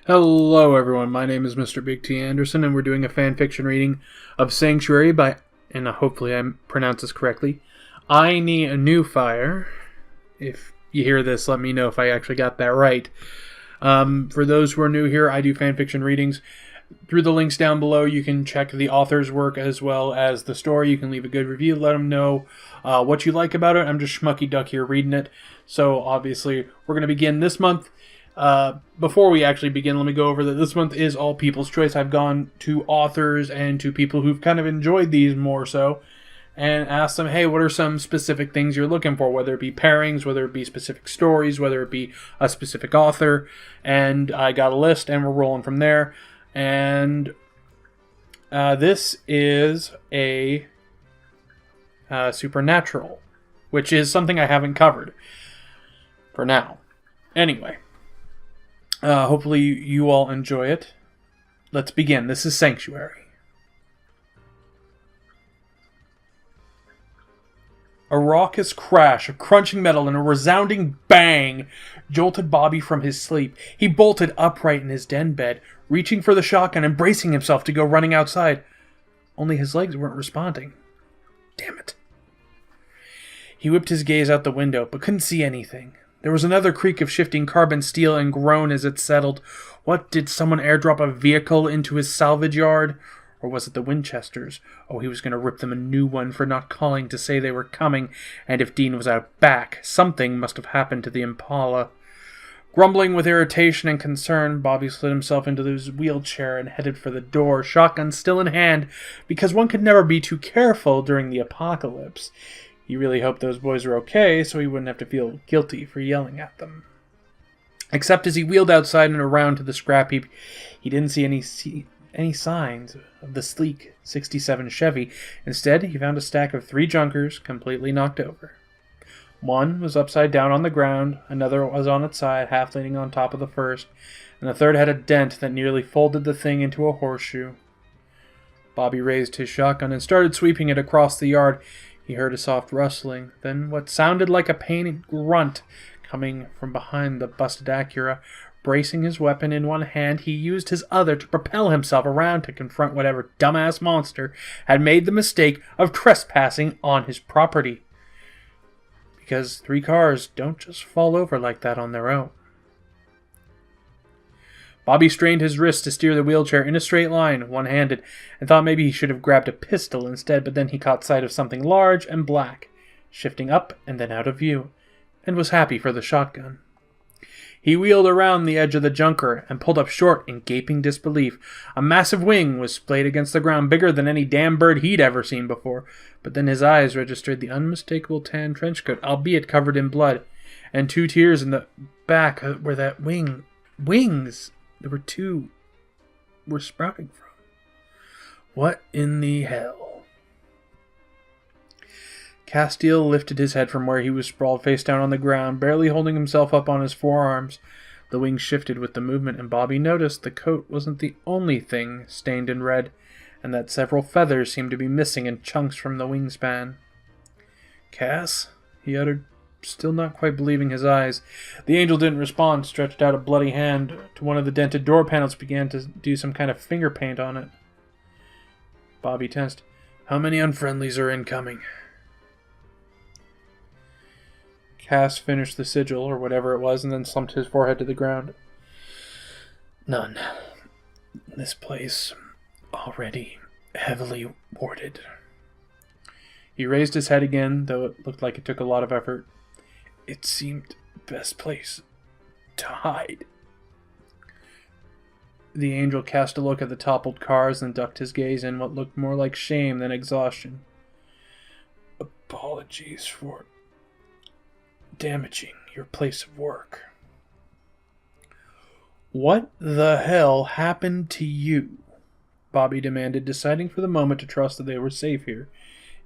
Hello everyone, my name is Mr. Big T. Anderson and we're doing a fanfiction reading of Sanctuary by, and hopefully I pronounce this correctly, Aini NuFire. If you hear this, let me know if I actually got that right. For those who are new here, I do fanfiction readings. Through the links down below, you can check the author's work as well as the story. You can leave a good review, let them know what you like about it. I'm just schmucky duck here reading it. So obviously, we're going to begin this month. Before we actually begin, let me go over that this month is all people's choice. I've gone to authors and to people who've kind of enjoyed these more so and asked them, hey, what are some specific things you're looking for? Whether it be pairings, whether it be specific stories, whether it be a specific author. And I got a list and we're rolling from there. And this is a supernatural, which is something I haven't covered for now. Anyway. Hopefully you all enjoy it. Let's begin. This is Sanctuary. A raucous crash of crunching metal and a resounding bang jolted Bobby from his sleep. He bolted upright in his den bed, reaching for the shotgun and bracing himself to go running outside. Only his legs weren't responding. Damn it. He whipped his gaze out the window, but couldn't see anything. There was another creak of shifting carbon steel and groan as it settled. What, did someone airdrop a vehicle into his salvage yard? Or was it the Winchesters? Oh, he was going to rip them a new one for not calling to say they were coming, and if Dean was out back, something must have happened to the Impala. Grumbling with irritation and concern, Bobby slid himself into his wheelchair and headed for the door, shotgun still in hand, because one could never be too careful during the apocalypse. He really hoped those boys were okay, so he wouldn't have to feel guilty for yelling at them. Except as he wheeled outside and around to the scrap heap, he didn't see any signs of the sleek 67 Chevy. Instead, he found a stack of 3 junkers completely knocked over. One was upside down on the ground, another was on its side, half leaning on top of the first, and the third had a dent that nearly folded the thing into a horseshoe. Bobby raised his shotgun and started sweeping it across the yard. He heard a soft rustling, then what sounded like a pained grunt coming from behind the busted Acura. Bracing his weapon in one hand, he used his other to propel himself around to confront whatever dumbass monster had made the mistake of trespassing on his property. Because 3 cars don't just fall over like that on their own. Bobby strained his wrist to steer the wheelchair in a straight line, one-handed, and thought maybe he should have grabbed a pistol instead, but then he caught sight of something large and black, shifting up and then out of view, and was happy for the shotgun. He wheeled around the edge of the junker and pulled up short in gaping disbelief. A massive wing was splayed against the ground, bigger than any damn bird he'd ever seen before, but then his eyes registered the unmistakable tan trenchcoat, albeit covered in blood, and 2 tears in the back where that wings... There were 2 were sprouting from. What in the hell? Castile lifted his head from where he was sprawled face down on the ground, barely holding himself up on his forearms. The wings shifted with the movement, and Bobby noticed the coat wasn't the only thing stained in red, and that several feathers seemed to be missing in chunks from the wingspan. Cass? He uttered, still not quite believing his eyes. The angel didn't respond, stretched out a bloody hand to one of the dented door panels, began to do some kind of finger paint on it. Bobby tensed. How many unfriendlies are incoming? Cass finished the sigil, or whatever it was, and then slumped his forehead to the ground. None. This place already heavily warded. He raised his head again, though it looked like it took a lot of effort. It seemed best place to hide. The angel cast a look at the toppled cars and ducked his gaze in what looked more like shame than exhaustion. Apologies for damaging your place of work. What the hell happened to you? Bobby demanded, deciding for the moment to trust that they were safe here.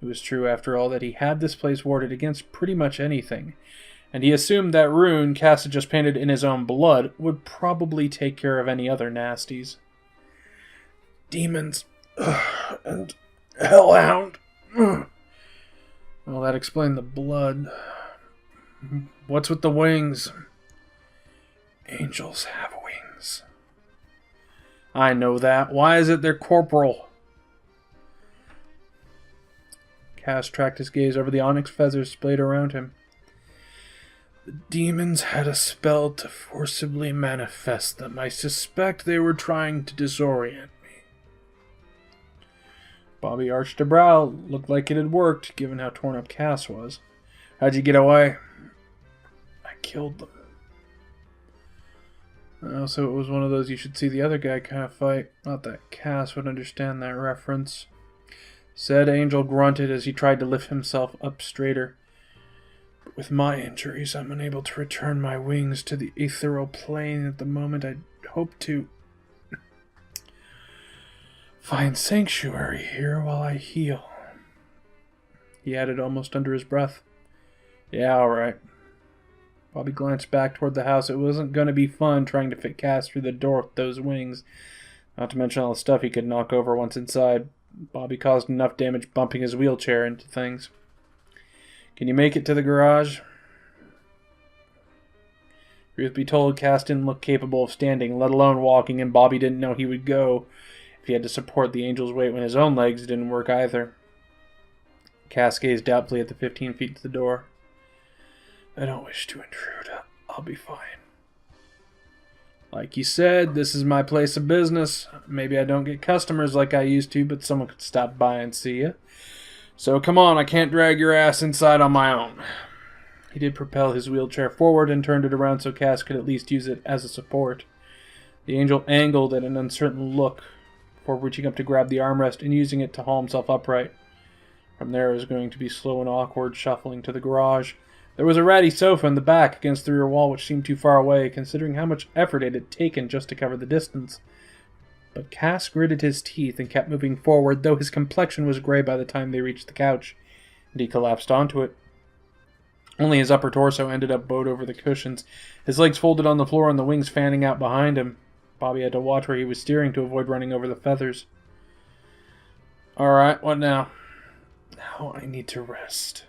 It was true, after all, that he had this place warded against pretty much anything, and he assumed that rune Cass had just painted in his own blood would probably take care of any other nasties. Demons and hellhound. Well, that explained the blood. What's with the wings? Angels have wings. I know that. Why is it they're corporal? Cass tracked his gaze over the onyx feathers splayed around him. The demons had a spell to forcibly manifest them. I suspect they were trying to disorient me. Bobby arched a brow. Looked like it had worked, given how torn up Cass was. How'd you get away? I killed them. Oh, so it was one of those you should see the other guy kind of fight. Not that Cass would understand that reference. Said Angel grunted as he tried to lift himself up straighter. But with my injuries, I'm unable to return my wings to the ethereal plane at the moment. I hope to find sanctuary here while I heal. He added almost under his breath. Yeah, all right. Bobby glanced back toward the house. It wasn't going to be fun trying to fit Cass through the door with those wings. Not to mention all the stuff he could knock over once inside. Bobby caused enough damage bumping his wheelchair into things. Can you make it to the garage? Truth be told, Cass didn't look capable of standing, let alone walking, and Bobby didn't know he would go if he had to support the Angel's weight when his own legs didn't work either. Cass gazed doubtfully at the 15 feet to the door. I don't wish to intrude. I'll be fine. Like you said, this is my place of business. Maybe I don't get customers like I used to, but someone could stop by and see you. So come on, I can't drag your ass inside on my own. He did propel his wheelchair forward and turned it around so Cass could at least use it as a support. The Angel angled at an uncertain look before reaching up to grab the armrest and using it to haul himself upright. From there it was going to be slow and awkward shuffling to the garage. There was a ratty sofa in the back against the rear wall which seemed too far away, considering how much effort it had taken just to cover the distance. But Cass gritted his teeth and kept moving forward, though his complexion was gray by the time they reached the couch, and he collapsed onto it. Only his upper torso ended up bowed over the cushions, his legs folded on the floor and the wings fanning out behind him. Bobby had to watch where he was steering to avoid running over the feathers. Alright, what now? Now I need to rest.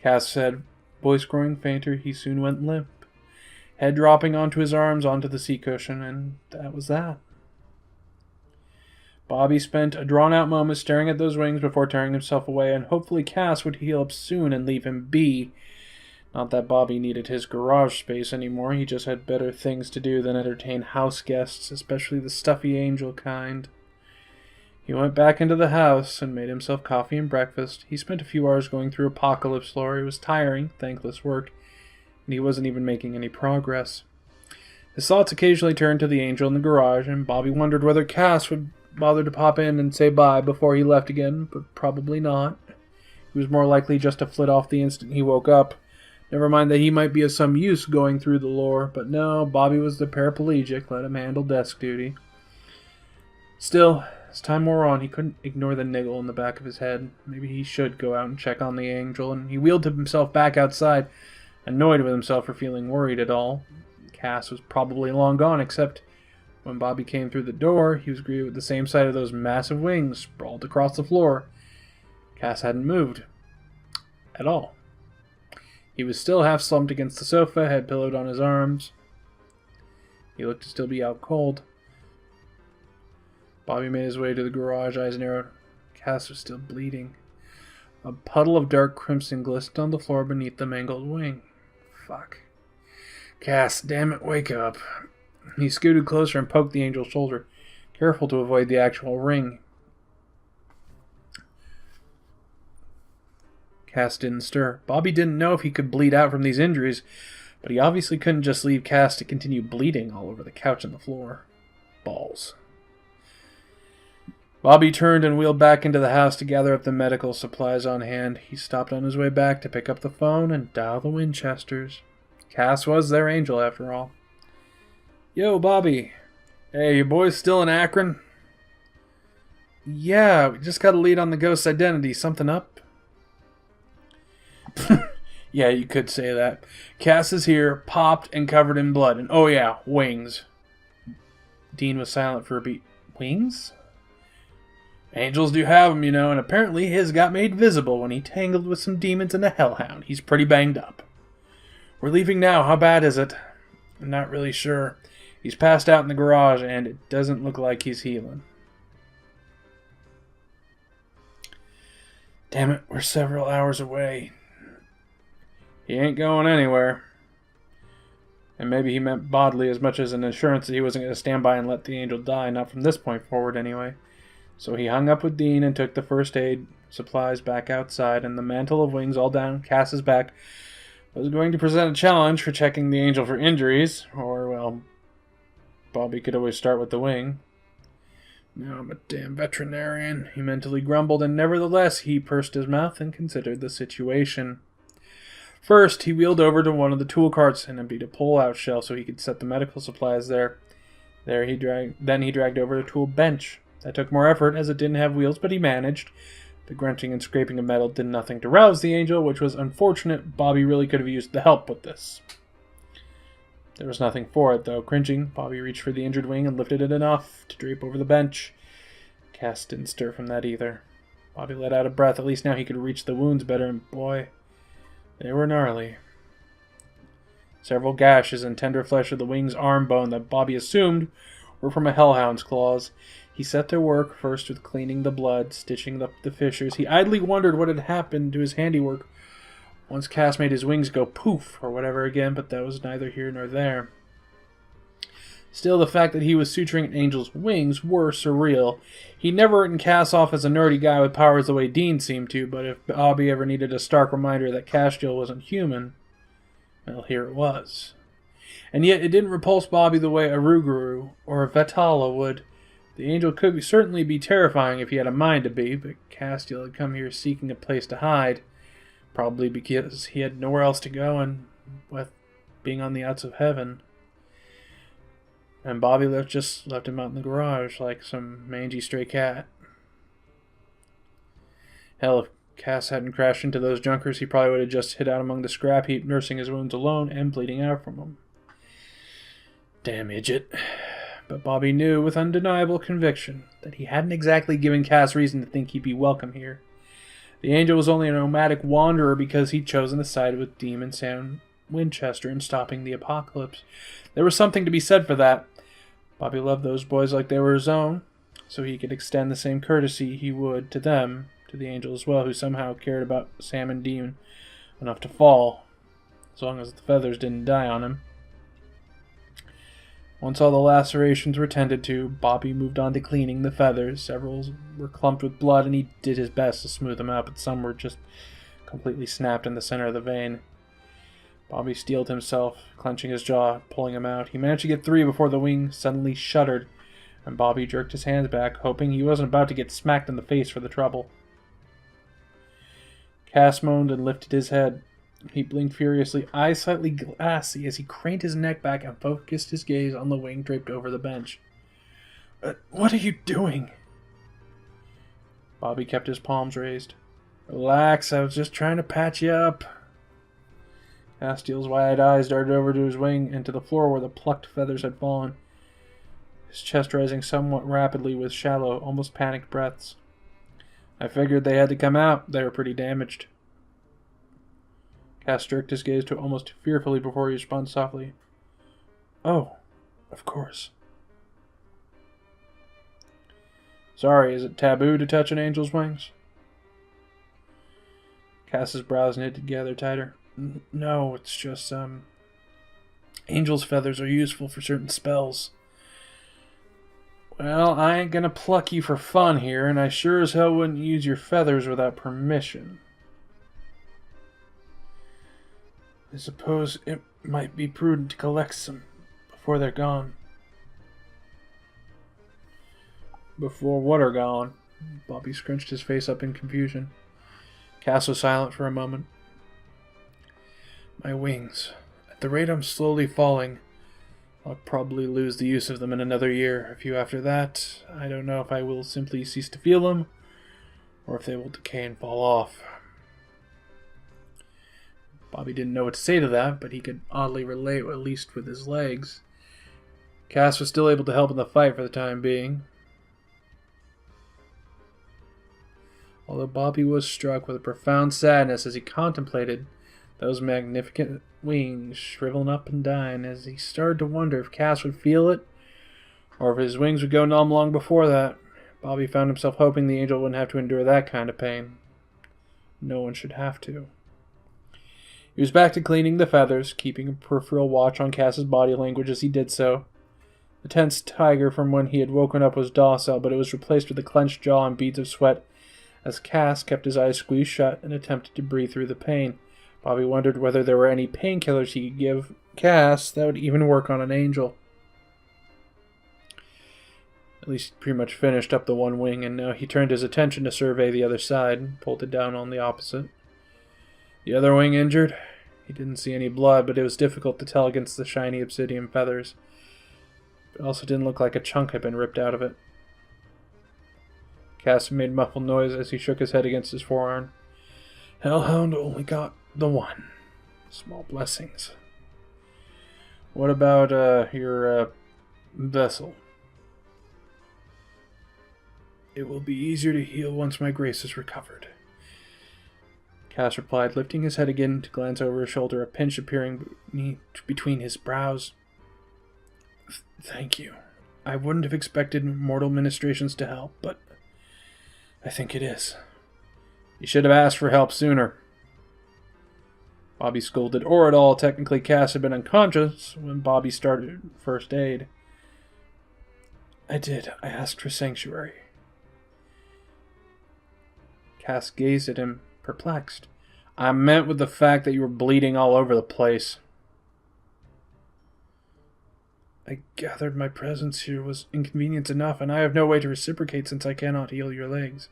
Cass said, voice growing fainter. He soon went limp, head dropping onto his arms onto the seat cushion, and that was that. Bobby spent a drawn-out moment staring at those wings before tearing himself away, and hopefully Cass would heal up soon and leave him be. Not that Bobby needed his garage space anymore, he just had better things to do than entertain house guests, especially the stuffy Angel kind. He went back into the house and made himself coffee and breakfast. He spent a few hours going through Apocalypse lore. It was tiring, thankless work, and he wasn't even making any progress. His thoughts occasionally turned to the Angel in the garage, and Bobby wondered whether Cass would bother to pop in and say bye before he left again, but probably not. He was more likely just to flit off the instant he woke up. Never mind that he might be of some use going through the lore, but no, Bobby was the paraplegic. Let him handle desk duty. Still, as time wore on, he couldn't ignore the niggle in the back of his head. Maybe he should go out and check on the Angel, and he wheeled himself back outside, annoyed with himself for feeling worried at all. Cass was probably long gone, except when Bobby came through the door, he was greeted with the same sight of those massive wings sprawled across the floor. Cass hadn't moved. At all. He was still half slumped against the sofa, head pillowed on his arms. He looked to still be out cold. Bobby made his way to the garage, eyes narrowed. Cass was still bleeding. A puddle of dark crimson glistened on the floor beneath the mangled wing. Fuck. Cass, damn it, wake up. He scooted closer and poked the Angel's shoulder, careful to avoid the actual ring. Cass didn't stir. Bobby didn't know if he could bleed out from these injuries, but he obviously couldn't just leave Cass to continue bleeding all over the couch and the floor. Balls. Bobby turned and wheeled back into the house to gather up the medical supplies on hand. He stopped on his way back to pick up the phone and dial the Winchesters. Cass was their Angel, after all. Yo, Bobby. Hey, your boys still in Akron? Yeah, we just got a lead on the ghost's identity. Something up? Yeah, you could say that. Cass is here, popped and covered in blood. And oh yeah, wings. Dean was silent for a beat. Wings? Angels do have them, you know, and apparently his got made visible when he tangled with some demons and a hellhound. He's pretty banged up. We're leaving now. How bad is it? I'm not really sure. He's passed out in the garage, and it doesn't look like he's healing. Damn it, we're several hours away. He ain't going anywhere. And maybe he meant bodily as much as an assurance that he wasn't going to stand by and let the angel die, not from this point forward anyway. So he hung up with Dean and took the first aid supplies back outside, and the mantle of wings all down Cass's back was going to present a challenge for checking the angel for injuries, or, well, Bobby could always start with the wing. Now I'm a damn veterinarian, he mentally grumbled, and nevertheless he pursed his mouth and considered the situation. First, he wheeled over to one of the tool carts and emptied a pull-out shelf so he could set the medical supplies there. Then he dragged over a tool bench. That took more effort, as it didn't have wheels, but he managed. The grunting and scraping of metal did nothing to rouse the angel, which was unfortunate. Bobby really could have used the help with this. There was nothing for it, though. Cringing, Bobby reached for the injured wing and lifted it enough to drape over the bench. Cass didn't stir from that either. Bobby let out a breath. At least now he could reach the wounds better, and boy, they were gnarly. Several gashes and tender flesh of the wing's arm bone that Bobby assumed were from a hellhound's claws. He set to work first with cleaning the blood, stitching up the fissures. He idly wondered what had happened to his handiwork once Cass made his wings go poof or whatever again, but that was neither here nor there. Still, the fact that he was suturing an angel's wings were surreal. He'd never written Cass off as a nerdy guy with powers the way Dean seemed to, but if Bobby ever needed a stark reminder that Castiel wasn't human, well, here it was. And yet it didn't repulse Bobby the way a Ruguru or a Vetala would. The angel could certainly be terrifying if he had a mind to be, but Castiel had come here seeking a place to hide, probably because he had nowhere else to go, and with being on the outs of heaven. And Bobby just left him out in the garage like some mangy stray cat. Hell, if Cass hadn't crashed into those junkers, he probably would have just hid out among the scrap heap, nursing his wounds alone and bleeding out from them. Damn idiot. But Bobby knew with undeniable conviction that he hadn't exactly given Cass reason to think he'd be welcome here. The angel was only a nomadic wanderer because he'd chosen to side with Demon Sam Winchester in stopping the apocalypse. There was something to be said for that. Bobby loved those boys like they were his own, so he could extend the same courtesy he would to them, to the angel as well, who somehow cared about Sam and Demon enough to fall, as long as the feathers didn't die on him. Once all the lacerations were tended to, Bobby moved on to cleaning the feathers. Several were clumped with blood, and he did his best to smooth them out, but some were just completely snapped in the center of the vein. Bobby steeled himself, clenching his jaw, pulling them out. He managed to get 3 before the wing suddenly shuddered, and Bobby jerked his hands back, hoping he wasn't about to get smacked in the face for the trouble. Cass moaned and lifted his head. He blinked furiously, eyes slightly glassy, as he craned his neck back and focused his gaze on the wing draped over the bench. What are you doing? Bobby kept his palms raised. Relax, I was just trying to patch you up. Castiel's wide eyes darted over to his wing and to the floor where the plucked feathers had fallen, his chest rising somewhat rapidly with shallow, almost panicked breaths. I figured they had to come out. They were pretty damaged. Cass jerked his gaze to it almost fearfully before he responded softly. Oh, of course. Sorry, is it taboo to touch an angel's wings? Cass's brows knit together tighter. No, it's just, angel's feathers are useful for certain spells. Well, I ain't gonna pluck you for fun here, and I sure as hell wouldn't use your feathers without permission. I suppose it might be prudent to collect some before they're gone. Before what are gone? Bobby scrunched his face up in confusion. Cass was silent for a moment. My wings. At the rate I'm slowly falling, I'll probably lose the use of them in another year. A few after that, I don't know if I will simply cease to feel them, or if they will decay and fall off. Bobby didn't know what to say to that, but he could oddly relate, at least with his legs. Cass was still able to help in the fight for the time being. Although Bobby was struck with a profound sadness as he contemplated those magnificent wings shriveling up and dying, as he started to wonder if Cass would feel it, or if his wings would go numb long before that. Bobby found himself hoping the angel wouldn't have to endure that kind of pain. No one should have to. He was back to cleaning the feathers, keeping a peripheral watch on Cass's body language as he did so. The tense tiger from when he had woken up was docile, but it was replaced with a clenched jaw and beads of sweat, as Cass kept his eyes squeezed shut and attempted to breathe through the pain. Bobby wondered whether there were any painkillers he could give Cass that would even work on an angel. At least he pretty much finished up the one wing, and now he turned his attention to survey the other side and pulled it down on the opposite. The other wing injured? He didn't see any blood, but it was difficult to tell against the shiny obsidian feathers. It also didn't look like a chunk had been ripped out of it. Cass made a muffled noise as he shook his head against his forearm. Hellhound only got the one. Small blessings. What about your vessel? It will be easier to heal once my grace is recovered. Cass replied, lifting his head again to glance over his shoulder, a pinch appearing between his brows. Thank you. I wouldn't have expected mortal ministrations to help, but I think it is. You should have asked for help sooner. Bobby scolded, or at all. Technically, Cass had been unconscious when Bobby started first aid. I did. I asked for sanctuary. Cass gazed at him, perplexed. I meant with the fact that you were bleeding all over the place. I gathered my presence here was inconvenience enough, and I have no way to reciprocate since I cannot heal your legs.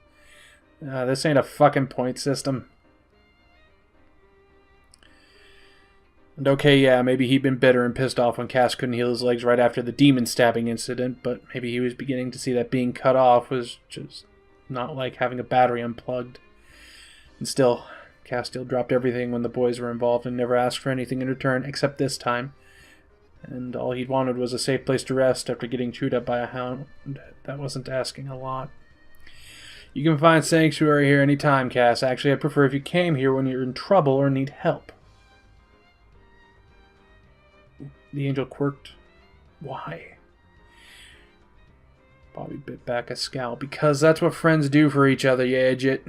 This ain't a fucking point system. And okay, yeah, maybe he'd been bitter and pissed off when Cass couldn't heal his legs right after the demon stabbing incident, but maybe he was beginning to see that being cut off was just not like having a battery unplugged. And still, Cass still dropped everything when the boys were involved and never asked for anything in return, except this time. And all he'd wanted was a safe place to rest after getting chewed up by a hound. That wasn't asking a lot. You can find sanctuary here any time, Cass. Actually, I'd prefer if you came here when you're in trouble or need help. The angel quirked. Why? Bobby bit back a scowl. Because that's what friends do for each other, you idiot.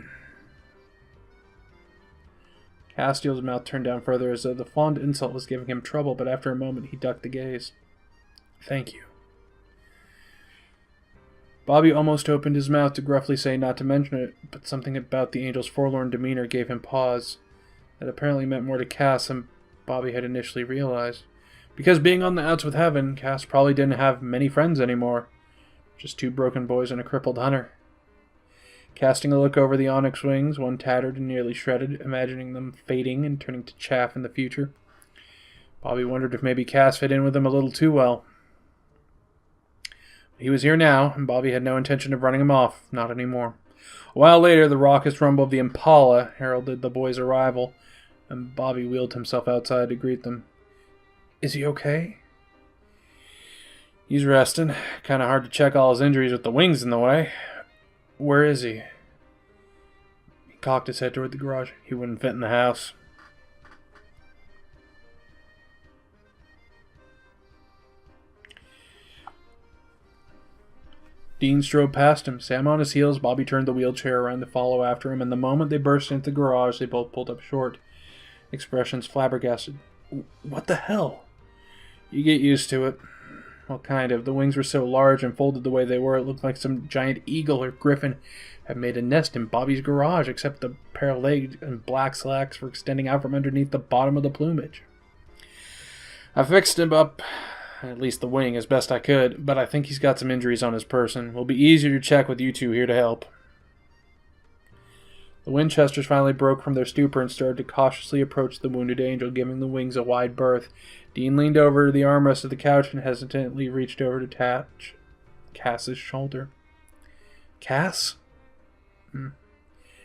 Castiel's mouth turned down further as though the fond insult was giving him trouble, but after a moment he ducked the gaze. Thank you. Bobby almost opened his mouth to gruffly say not to mention it, but something about the angel's forlorn demeanor gave him pause. That apparently meant more to Cass than Bobby had initially realized. Because being on the outs with heaven, Cass probably didn't have many friends anymore. Just two broken boys and a crippled hunter. Casting a look over the onyx wings, one tattered and nearly shredded, imagining them fading and turning to chaff in the future, Bobby wondered if maybe Cass fit in with them a little too well. He was here now, and Bobby had no intention of running him off, not anymore. A while later, the raucous rumble of the Impala heralded the boys' arrival, and Bobby wheeled himself outside to greet them. Is he okay? He's resting. Kind of hard to check all his injuries with the wings in the way. Where is he? He cocked his head toward the garage. He wouldn't fit in the house. Dean strode past him, Sam on his heels. Bobby turned the wheelchair around to follow after him, and the moment they burst into the garage, they both pulled up short, expressions flabbergasted. What the hell? You get used to it. Well, kind of. The wings were so large and folded the way they were, it looked like some giant eagle or griffin had made a nest in Bobby's garage, except the pair of legs and black slacks were extending out from underneath the bottom of the plumage. I fixed him up, at least the wing, as best I could, but I think he's got some injuries on his person. Will be easier to check with you two here to help. The Winchesters finally broke from their stupor and started to cautiously approach the wounded angel, giving the wings a wide berth. Dean leaned over to the armrest of the couch and hesitantly reached over to touch Cass's shoulder. Cass?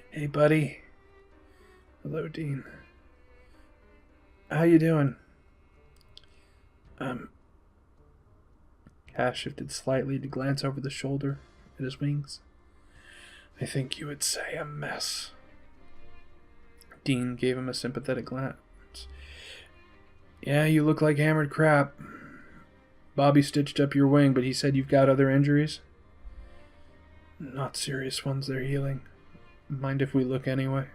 Hey, buddy. Hello, Dean. How you doing? Cass shifted slightly to glance over the shoulder at his wings. I think you would say a mess. Dean gave him a sympathetic glance. thoughts. Yeah, you look like hammered crap. Bobby stitched up your wing, but he said you've got other injuries? Not serious ones, they're healing. Mind if we look anyway?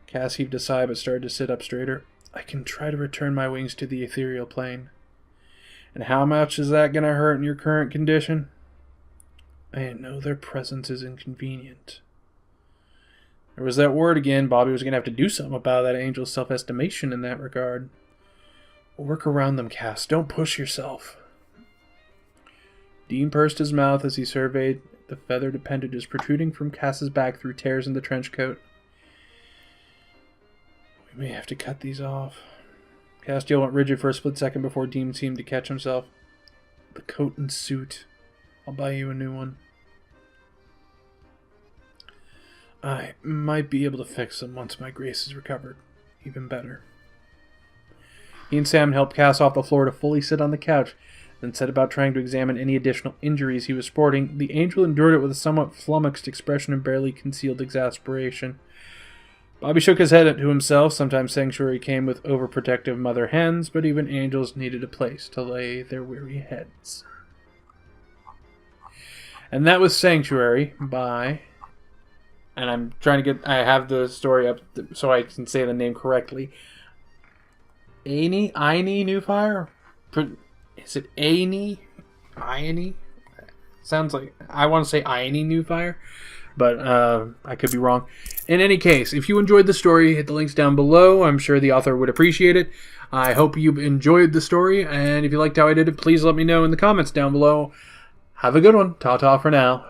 Cass heaved a sigh but started to sit up straighter. I can try to return my wings to the ethereal plane. And how much is that going to hurt in your current condition? I know their presence is inconvenient. There was that word again. Bobby was going to have to do something about that angel's self-estimation in that regard. Work around them, Cass. Don't push yourself. Dean pursed his mouth as he surveyed the feathered appendages protruding from Cass's back through tears in the trench coat. We may have to cut these off. Castiel went rigid for a split second before Dean seemed to catch himself. The coat and suit. I'll buy you a new one. I might be able to fix them once my grace is recovered. Even better. He and Sam helped Cass off the floor to fully sit on the couch, then set about trying to examine any additional injuries he was sporting. The angel endured it with a somewhat flummoxed expression and barely concealed exasperation. Bobby shook his head to himself. Sometimes Sanctuary came with overprotective mother hens, but even angels needed a place to lay their weary heads. And that was Sanctuary by... And I'm trying to get... I have the story up so I can say the name correctly. Aini NuFire? Is it Aini? Sounds like... I want to say Aini NuFire, but I could be wrong. In any case, if you enjoyed the story, hit the links down below. I'm sure the author would appreciate it. I hope you enjoyed the story, and if you liked how I did it, please let me know in the comments down below. Have a good one. Ta-ta for now.